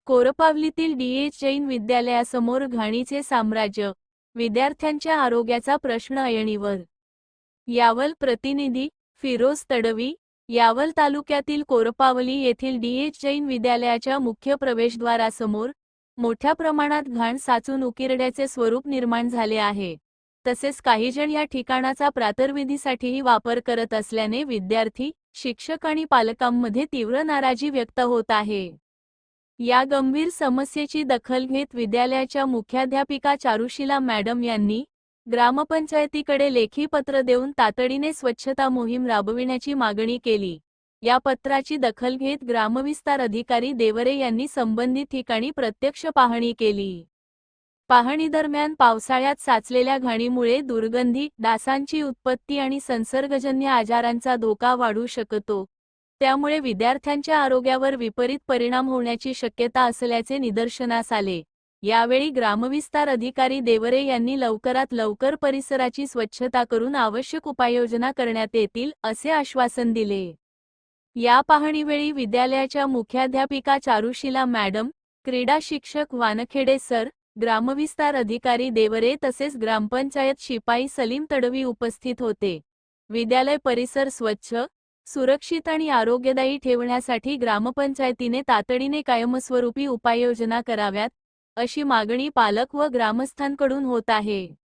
कोरपावलीतील D.H.. Jain विद्यालयासमोर घाणीचे साम्राज्य, विद्यार्थ्यांच्या आरोग्याचा प्रश्न ऐरणीवर. यावल प्रतिनिधी फिरोज तडवी. यावल तालुक्यातील कोरपावली येथील डी.एच. जैन विद्यालयाच्या मुख्य प्रवेशद्वारासमोर मोठ्या प्रमाणात घाण साचून उकिरड्याचे स्वरूप निर्माण झाले आहे. तसेच काही जण या ठिकाणाचा प्रातर्विधीसाठीही वापर करत असल्याने विद्यार्थी, शिक्षक आणि पालकांमध्ये तीव्र नाराजी व्यक्त होत आहे. या गंभीर समस्येची दखल घेत विद्यालयाच्या मुख्याध्यापिका चारुशीला मॅडम यांनी ग्रामपंचायतीकडे लेखी पत्र देऊन तातडीने स्वच्छता मोहीम राबविण्याची मागणी केली. या पत्राची दखल घेत ग्रामविस्तार अधिकारी देवरे यांनी संबंधित ठिकाणी प्रत्यक्ष पाहणी केली. पाहणीदरम्यान पावसाळ्यात साचलेल्या घाणीमुळे दुर्गंधी, डासांची उत्पत्ती आणि संसर्गजन्य आजारांचा धोका वाढू शकतो. त्यामुळे विद्यार्थ्यांच्या आरोग्यावर विपरीत परिणाम होण्याची शक्यता असल्याचे निदर्शनास आले. यावेळी ग्रामविस्तार अधिकारी देवरे यांनी लवकरात लवकर परिसराची स्वच्छता करून आवश्यक उपाययोजना करण्यात येतील, असे आश्वासन दिले. या पाहणीवेळी विद्यालयाच्या मुख्याध्यापिका चारुशीला मॅडम, क्रीडा शिक्षक वानखेडे सर, ग्रामविस्तार अधिकारी देवरे तसेच ग्रामपंचायत शिपाई सलीम तडवी उपस्थित होते. विद्यालय परिसर स्वच्छ, सुरक्षित आणि आरोग्यदायी ठेवण्यासाठी ग्रामपंचायतीने तातडीने कायमस्वरूपी उपाययोजना कराव्यात, अशी मागणी पालक व ग्रामस्थांकडून होत आहे.